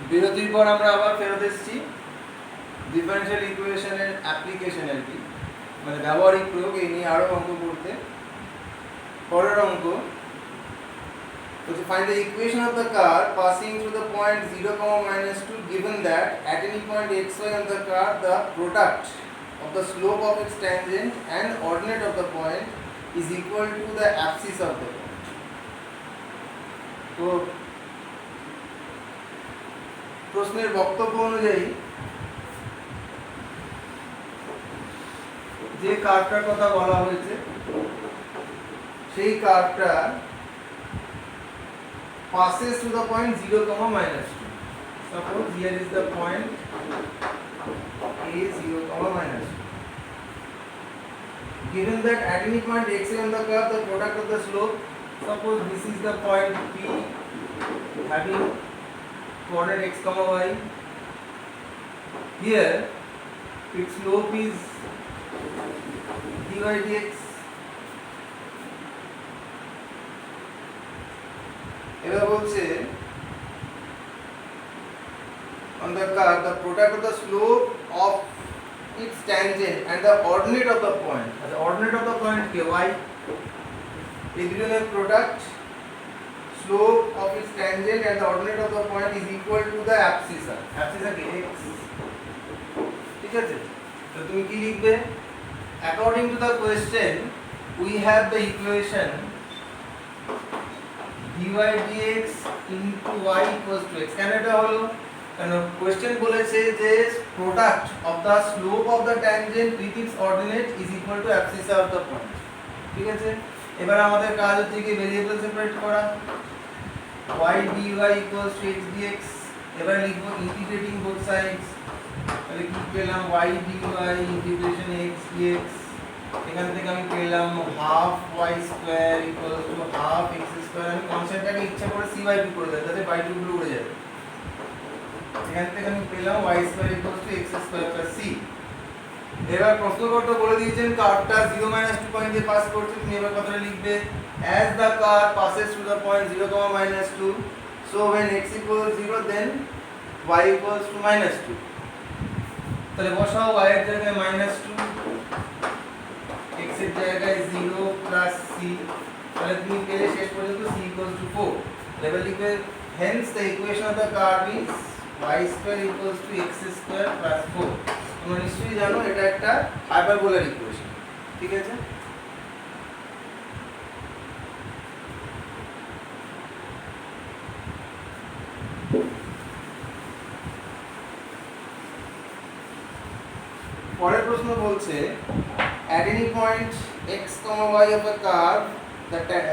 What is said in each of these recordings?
বিরতির পর আমরা আবার ফেরত এসেছি ডিফারেনশিয়াল ইকুয়েশনের অ্যাপ্লিকেশন আর কি, মানে ব্যবহারিক প্রয়োগ এই নিয়ে আরও অঙ্ক করতে। পরের অঙ্ক find the equation of the curve passing through the point 0, -2 given that at any point xy on the curve the product of the slope of its tangent and ordinate of the point is equal to the axis of the point. তো প্রশ্নের বক্তব্য অনুযায়ী যে কার্ভটার কথা বলা হয়েছে সেই কার্ভটা passes to the point 0, -2. Suppose here is the point A 0, -2. Given that at any point x on the curve the product of the slope, suppose this is the point P having coordinate x, y. Here its slope is dy dx. এবার বলছে on the curve the product of the slope of its tangent and the ordinate of the point. The ordinate of the point কি y, এই দুজনের product slope of its tangent and the ordinate of the point is equal to the abscissa. Abscissa কি x, ঠিক আছে? তো তুমি কি লিখবে? According to the question we have the equation dy dx into y equals to x. কেন এটা হলো? কারণ কোশ্চেন বলেছে যে product of the slope of the tangent with its ordinate is equal to abscissa of the point. ঠিক আছে, এবার আমাদের কাজ হচ্ছে কি ভেরিয়েবল সেপারেট করা। y dy equals to x dx, এবার লিখব ইন্টিগ্রেটিং বোথ সাইডস। তাহলে কি পেলাম? y dy integration x dx, এখান থেকে আমি পেলাম half y square equals to half x square. আমি কনসেপ্টটাকে ইচ্ছা করে c/2 করে দিই যাতে বাই 2 গুলো উড়ে যায়। এখান থেকে আমি পেলাম y square equals to x square plus c। এবার প্রশ্নকর্তা বলে দিয়েছেন কার্ভটা 0, -2 পয়েন্ট দিয়ে পাস করছে। তুমি এবার কথাটা লিখবে as the curve passes through the point 0, -2 so when x equals 0 then y equals to -2। তাহলে বসাও y এর জায়গায় -2, x এর জায়গায় 0 প্লাস c। তাহলে তুমি পেলে শেষ পর্যন্ত c equals to 4। এবার লিখবে hence the equation of the curve is y square equals to x square plus 4। তোমরা নিশ্চয়ই জানো এটা একটা হাইপারবোলার ইকুয়েশন, ঠিক আছে? পরের প্রশ্ন বলছে at any point x, y of a curve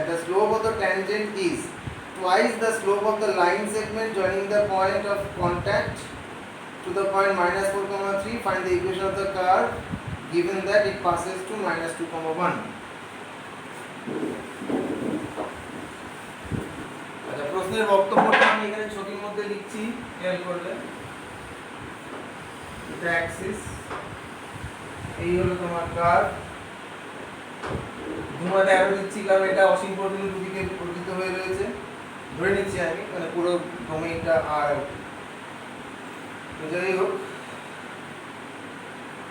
the slope of the tangent is twice the slope of the line segment joining the point of contact to the point -4, 3. Find the equation of the curve given that it passes to -2, 1. আচ্ছা, প্রশ্নের বক্তব্যটা আমি এখানে ছবির মধ্যে লিখছি, খেয়াল করলে এটা অ্যাক্সিস, এই হলো তোমার কার্ভ। ধুমাতে অ্যারো দিচ্ছি কারণ এটা অসীম পর্যন্ত দুদিকে পরিচিত হয়ে রয়েছে, ধরে নিচ্ছি আমি, মানে পুরো ডোমেইনটা আর। তো যাই হোক,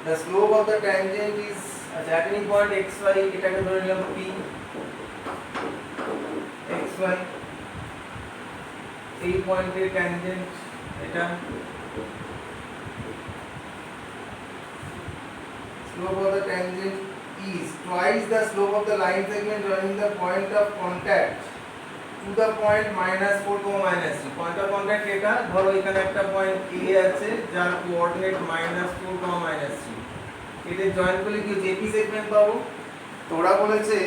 the slope of the tangent is at any point xy, এটাকে ধরে নিলাম p xy, এই পয়েন্টের ট্যানজেন্ট এটা। Slope of the tangent is twice the slope of the line segment joining the point of contact to the point -4, -3. point of contact এটা ধরো এখানে একটা পয়েন্ট A আছে যার কোঅর্ডিনেট -4, -3। এটা জয়েন করলে কি জেপি সেগমেন্ট পাবো। তো ওরা বলেছে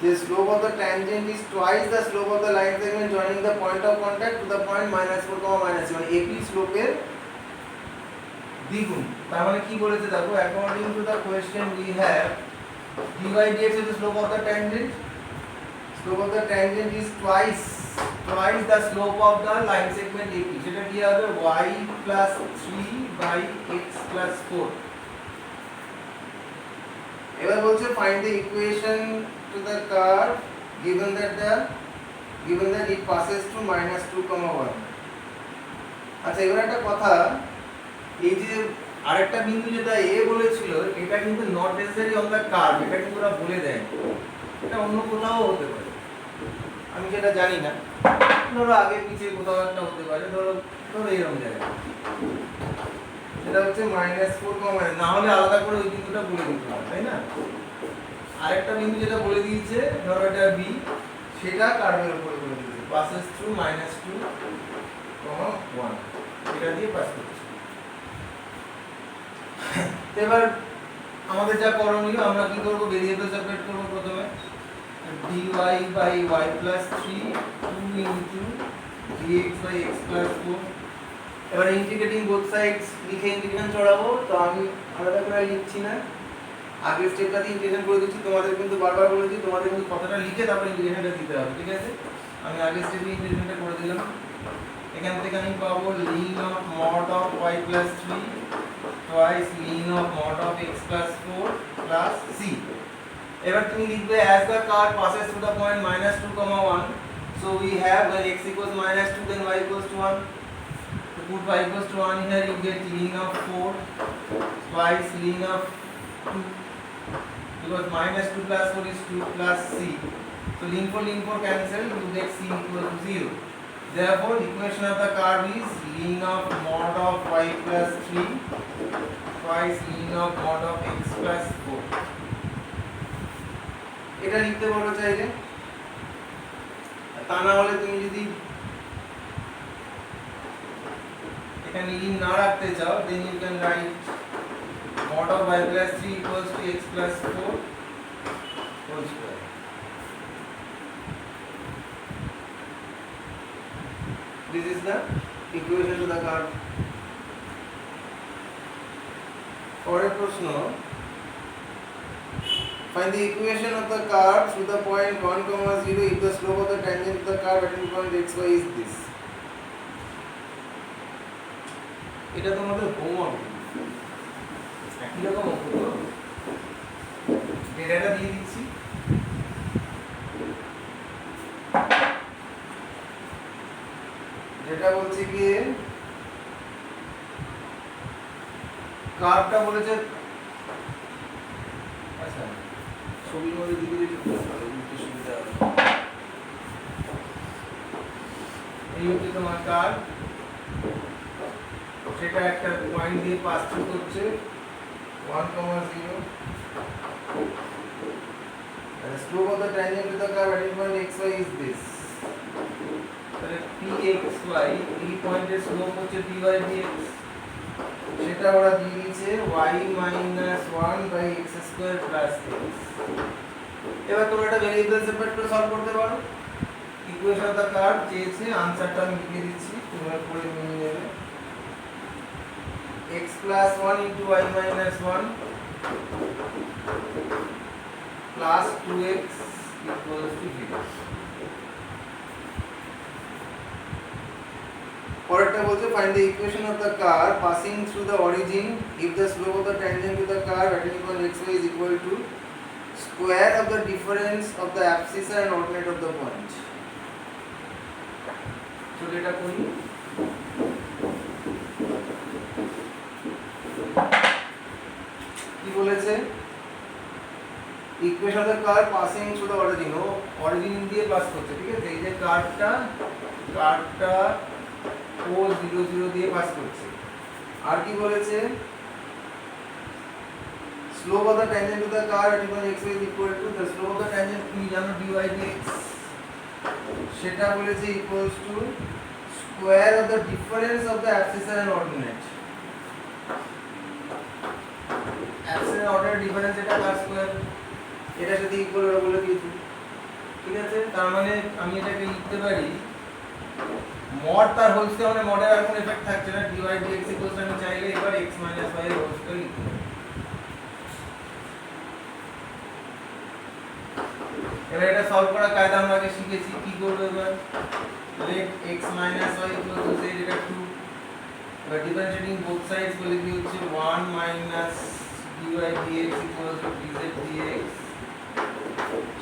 যে slope of the tangent is twice the slope of the line segment joining the point of contact to the point -4, -3, মানে AP স্লোপের দ্বিগুণ। তার মানে কি বলেছে দেখো, according to the question we have dy dx is the slope of the tangent. Slope of the tangent is twice the slope of the line segment AP. সেটা কি হবে? y plus 3 by x plus 4। এবার বলছে find the equation to the curve given that it passes through -2, 1. আচ্ছা এবার একটা কথা, এই যে আরেকটা বিন্দু যেটা এ বলেছিল এটা কিন্তু not necessary on the curve, এটা কিন্তু ওরা বলে দেয়, এটা অন্য কোথাও হতে পারে, আমি যেটা জানি না, ধরো আগে পিছিয়ে কোথাও একটা হতে পারে, ধরো ধরো এরকম জায়গায়, সেটা হচ্ছে -4, না হলে আলাদা করে ওই বিন্দুটা বলে দিতে হবে, তাই না? আরেকটা বিন্দু যেটা বলে দিয়েছে, ধরো এটা বি, সেটা কার্ভের উপরে বলে দিয়েছে, passes through -2, 1, এটা দিয়ে পাস করছে। এবার আমাদের যা করণীয়, আমরা কি করব, ভেরিয়েবল সেপারেট করব প্রথমে, dy by y plus 3 2 into dx by x plus 4। এবার ইন্টিগ্রেটিং বোথ সাইডস লিখে ইন্টিগ্রেশন চড়াবো, তো আমি আলাদা করে লিখছি না, আগের স্টেপটা দিয়ে ইন্টিগ্রেশন করে দিচ্ছি, তোমাদের কিন্তু বারবার বলেছি তোমাদের কিন্তু কথাটা লিখে তারপর ইন্টিগ্রেশনটা দিতে হবে, ঠিক আছে? আমি আগের স্টেপে ইন্টিগ্রেশনটা করে দিলাম, এখান থেকে আমি পাবো ln of mod of y plus 3 twice ln of mod of x plus 4 plus c। এবার তুমি লিখবে as the curve passes through the point -2, 1, so we have when x equals -2 then y equals to 1, to put y equals to 1 here, you get ln of 4 twice ln of 2, because -2 plus 4 is 2 plus c, so ln 4 cancel, you get c equal to 0। Therefore equation of the curve is ln of mod of y plus 3 twice ln of mod of x plus 4। এটা লিখতে পারো চাইলে, তা না হলে তুমি যদি এখানে ln না রাখতে চাও, then you can write mod of y plus 3 equals to x plus 4 whole square। This is the equation to the curve। পরের প্রশ্ন, find the equation of the curve through the point 1, 0 if the slope of the tangent of the curve at any point xy is this। এটা তোমাদের homework, একই রকম অঙ্ক, ডেটাটা দিয়ে দিচ্ছি, যেটা বলছে কি কার্ভটা বলেছে, আচ্ছা ছবির মধ্যে দিকে লিখতে সুবিধা হবে, এই হচ্ছে তোমার কার্ভ, সেটা একটা পয়েন্ট দিয়ে পাস থ্রু করছে 1, 0, and the slope of the tangent to the curve at any point xy is this। তাহলে pxy এই পয়েন্টের স্লোপ হচ্ছে dy dx, সেটা ওরা দিয়ে দিয়েছে y - 1 by x square plus x। এবার তোমরা এটা ভেরিয়েবল সেপারেট করে সলভ করতে পারো, ইকুয়েশন অফ দ্য কার্ভ চেয়েছে, আনসারটা আমি লিখে দিচ্ছি, তোমরা পড়ে নিয়ে নেবে, x plus 1 into y minus 1 plus 2x equals to 0। পরেরটা বলছে find the equation of the curve passing through the origin if the slope of the tangent to the curve at any point xy is equal to square of the difference of the abscissa and ordinate of the point। so এটা করি, কি বলেছে, equation of the curve passing through the origin, ও origin দিয়ে pass করছে, ঠিক আছে, এই যে কার্ভটা ও 0, 0 দিয়ে পাস করছে। আর কি বলেছে, slope of the tangent to the curve at equal x is equal to the slope of the tangent, তুমি জানো dy dx, সেটা বলেছে equals to square of the difference of the abscissa and ordinate। abscissa and ordinate difference এটা কার square, এটার সাথে equal ওরা বলে দিয়েছে, ঠিক আছে। তার মানে আমি এটাকে লিখতে পারি মড তার হোল স্কয়ার, মানে মডের আর কোনো এফেক্ট থাকছে না, dy dx ইকুয়ালস আমি চাইলে এবার x - y এর হোল স্কয়ার লিখতে পারি। এবার এটা সলভ করার কায়দা আমরা আগে শিখেছি, কি করব এবার, let x - y equals to z, এটা 2, এবার ডিফারেন্সিয়েটিং বোথ সাইডস বলে কি হচ্ছে 1 minus dy dx equals to dz dx,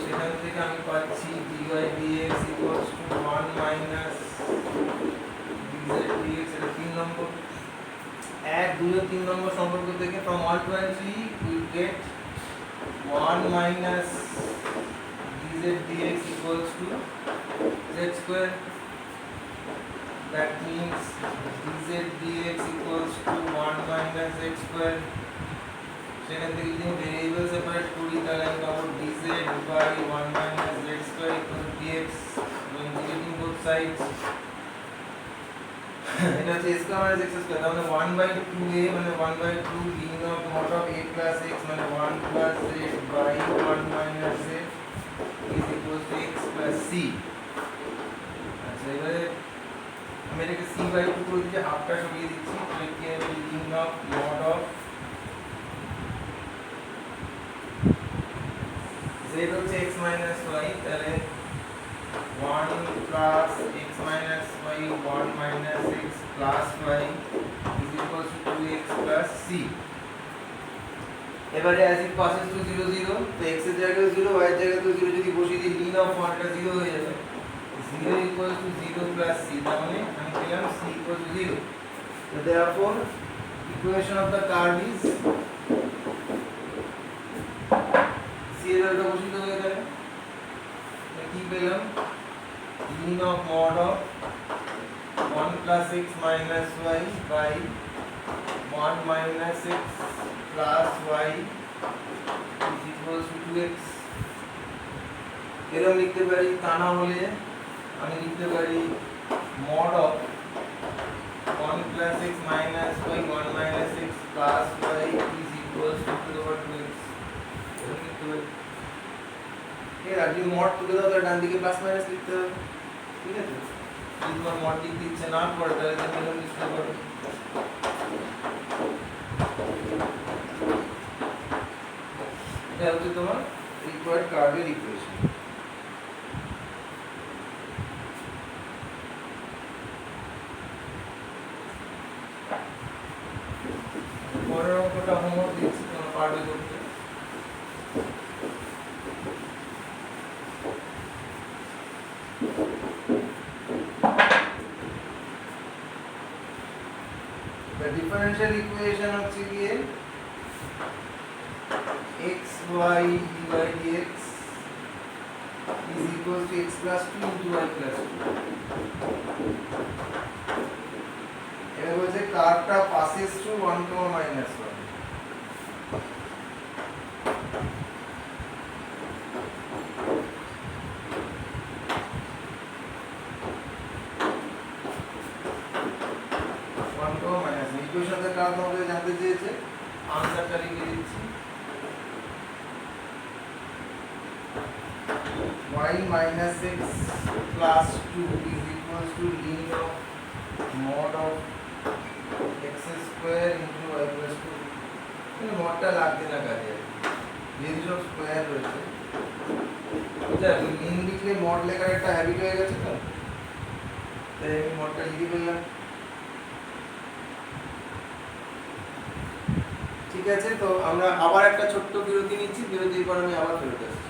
সেখান থেকে আমি পাচ্ছি dy dx equals to 1 minus dz dx, এটা 3 2 ও 3 নম্বর সম্পর্ক থেকে from 1 to 3 we get 1 minus dz dx equals to z square. That means dz dx equals to 1 minus z square. সেখান থেকে যদি ভেরিয়েবল সেপারেট করি তাহলে আমি পাবো dz by 1 minus z square equals to dx. Integrating both sides, এটা হচ্ছে a square minus x square, তার মানে 1 by 2a মানে 1 by 2 ln of mod of a plus x মানে 1 plus z by 1 minus z is equals to x plus c. আচ্ছা এবারে আমি এটাকে c by 2 করে দিচ্ছি, হাফটা সরিয়ে দিচ্ছি, তো একে আমি ln of mod of z হচ্ছে x minus y, তাহলে 1 plus x minus y 1 minus x plus y is equals to 2x plus c. এবারে as it passes to 0 0 তো x এর জায়গায় 0 y এর জায়গায় 0 যদি বসিয়ে দিই ln of 1 টা 0 হয়ে যাবে, 0 equals to 0 plus c, তার মানে আমি পেলাম c equals to 0. So therefore equation of the curve is c এর জায়গাটা বসিয়ে দেবো এখানে, কি পেলাম ln of mod of 1 plus x minus y by 1 minus x plus y is equals to 2x. এরকম লিখতে পারি, তা না হলে আমি লিখতে পারি mod of 1 plus x minus y 1 minus x plus y is equals to 2x. এরকম লিখতে পারি। আর যদি মড তুলে দাও তাহলে ডান দিকে প্লাস মাইনাস লিখতে হবে, ঠিক আছে? যদি তোমার মড লিখতে ইচ্ছে না করে তাহলে তুমি লিখতে পারো। এটা হচ্ছে তোমার রিকোয়ার্ড কার্ভের ইকুয়েশন। পরের অঙ্কটা হোমওয়ার্ক দিচ্ছি, তোমরা পারবে করতে। The differential equation হচ্ছে গিয়ে xy dy dx is equal to x plus 2 into y plus 2. এটা বলছে কার্ভটা passes through 1, minus 1. ইকুয়েশন এর কারণে আমাদের জানতে চেয়েছে, আনসারটা লিখে দিচ্ছি y minus x plus 2 is equals to ln of mod of x square into y plus 2. এই মডটা লাগবে না কাজে, যেহেতু সব স্কয়ার রয়েছে। বুঝা ln লিখলে মড লেখার একটা হ্যাবিট হয়ে গেছে, তো তাই আমি মডটা লিখে ফেললাম। ঠিক আছে, তো আমরা আবার একটা ছোট্ট বিরতি নিচ্ছি, বিরতির পর আমি আবার ফেরত আসছি।